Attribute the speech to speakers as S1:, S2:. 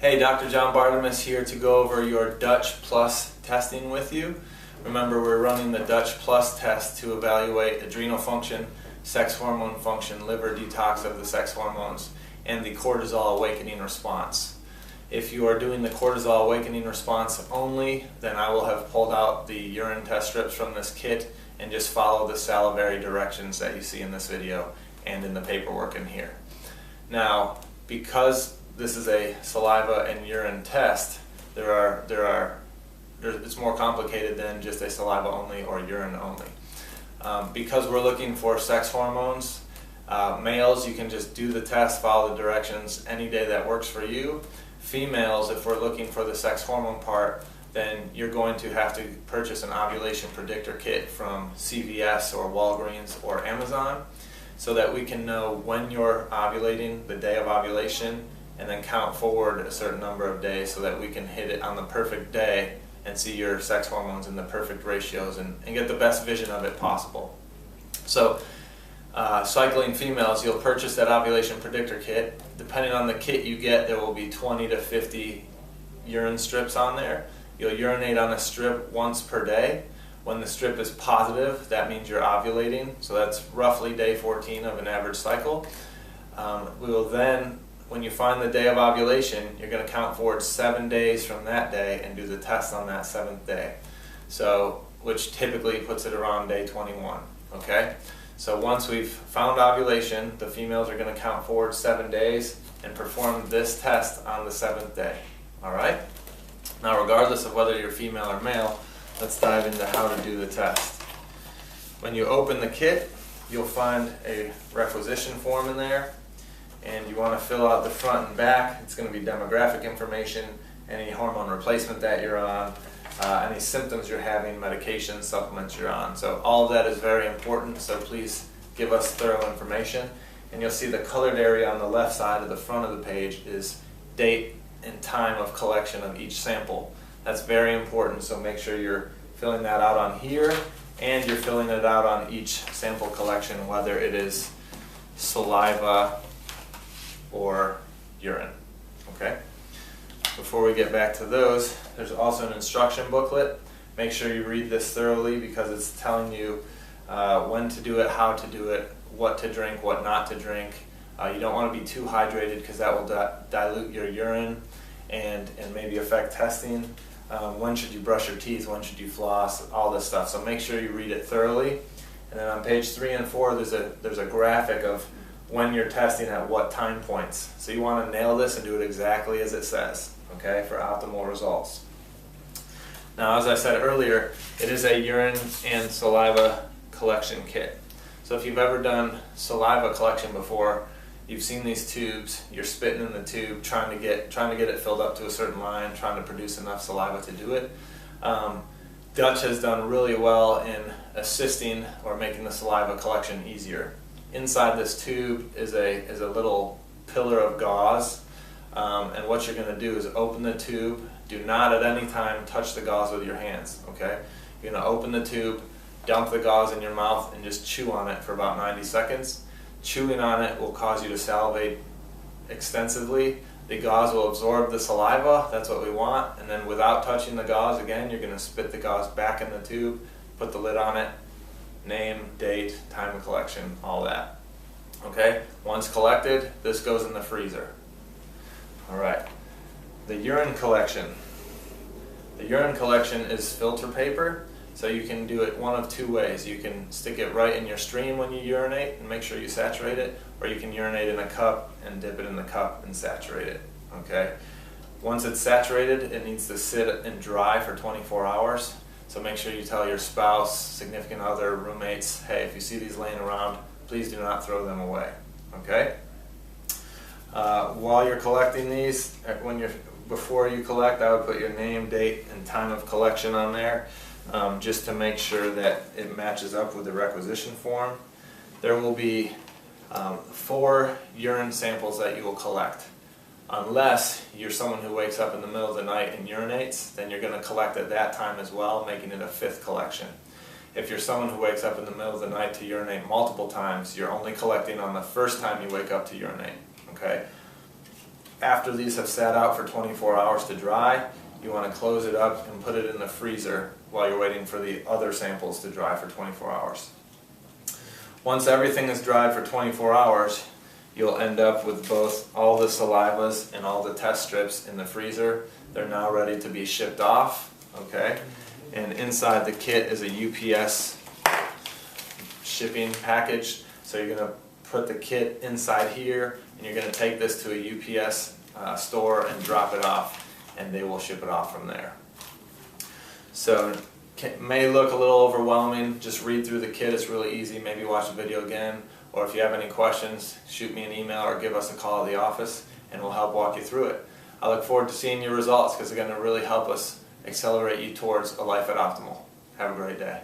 S1: Hey, Dr. John Bartemus here to go over your Dutch Plus testing with you. Remember, we're running the Dutch Plus test to evaluate adrenal function, sex hormone function, liver detox of the sex hormones, and the cortisol awakening response. If you are doing the cortisol awakening response only, then I will have pulled out the urine test strips from this kit and just follow the salivary directions that you see in this video and in the paperwork in here. Now, because this is a saliva and urine test, it's more complicated than just a saliva only or urine only. Because we're looking for sex hormones, males, you can just do the test, follow the directions any day that works for you. Females, if we're looking for the sex hormone part, then you're going to have to purchase an ovulation predictor kit from CVS or Walgreens or Amazon so that we can know when you're ovulating, the day of ovulation, and then count forward a certain number of days so that we can hit it on the perfect day and see your sex hormones in the perfect ratios and get the best vision of it possible. So cycling females, you'll purchase that ovulation predictor kit. Depending on the kit you get, there will be 20 to 50 urine strips on there. You'll urinate on a strip once per day. When the strip is positive, that means you're ovulating, so that's roughly day 14 of an average cycle. We will then, when you find the day of ovulation, you're going to count forward 7 days from that day and do the test on that 7th day. So, which typically puts it around day 21. Okay? So once we've found ovulation, the females are going to count forward 7 days and perform this test on the 7th day. Alright? Now, regardless of whether you're female or male, let's dive into how to do the test. When you open the kit, you'll find a requisition form in there, and you want to fill out the front and back. It's going to be demographic information, any hormone replacement that you're on, any symptoms you're having, medications, supplements you're on. So all of that is very important, so please give us thorough information. And you'll see the colored area on the left side of the front of the page is date and time of collection of each sample. That's very important, so make sure you're filling that out on here and you're filling it out on each sample collection, whether it is saliva or urine. Okay? Before we get back to those, there's also an instruction booklet. Make sure you read this thoroughly because it's telling you when to do it, how to do it, what to drink, what not to drink. You don't want to be too hydrated because that will dilute your urine and maybe affect testing. When should you brush your teeth, when should you floss, all this stuff. So make sure you read it thoroughly. And then on page 3 and 4, there's a graphic of when you're testing at what time points. So you want to nail this and do it exactly as it says, okay, for optimal results. Now, as I said earlier, it is a urine and saliva collection kit. So if you've ever done saliva collection before, you've seen these tubes, you're spitting in the tube, trying to get it filled up to a certain line, trying to produce enough saliva to do it. Dutch has done really well in assisting or making the saliva collection easier. Inside this tube is a little pillar of gauze, and what you're going to do is open the tube. Do not at any time touch the gauze with your hands, okay? You're going to open the tube, dump the gauze in your mouth, and just chew on it for about 90 seconds. Chewing on it will cause you to salivate extensively. The gauze will absorb the saliva, that's what we want, and then without touching the gauze again, you're going to spit the gauze back in the tube, put the lid on it, name, date, time of collection, all that. Okay? Once collected, this goes in the freezer. Alright. The urine collection. The urine collection is filter paper, so you can do it one of two ways. You can stick it right in your stream when you urinate and make sure you saturate it, or you can urinate in a cup and dip it in the cup and saturate it. Okay? Once it's saturated, it needs to sit and dry for 24 hours. So make sure you tell your spouse, significant other, roommates, hey, if you see these laying around, please do not throw them away. Okay? While you're collecting these, before you collect, I would put your name, date, and time of collection on there, just to make sure that it matches up with the requisition form. There will be 4 urine samples that you will collect. Unless you're someone who wakes up in the middle of the night and urinates, then you're going to collect at that time as well, making it a 5th collection. If you're someone who wakes up in the middle of the night to urinate multiple times, you're only collecting on the first time you wake up to urinate. Okay? after these have sat out for 24 hours to dry, you want to close it up and put it in the freezer while you're waiting for the other samples to dry for 24 hours. Once everything is dried for 24 hours, you'll end up with both all the salivas and all the test strips in the freezer. They're now ready to be shipped off, okay? And inside the kit is a UPS shipping package. So you're going to put the kit inside here, and you're going to take this to a UPS store and drop it off, and they will ship it off from there. So it may look a little overwhelming. Just read through the kit. It's really easy. Maybe watch the video again, or if you have any questions, shoot me an email or give us a call at the office, and we'll help walk you through it. I look forward to seeing your results because they're going to really help us accelerate you towards a life at optimal. Have a great day.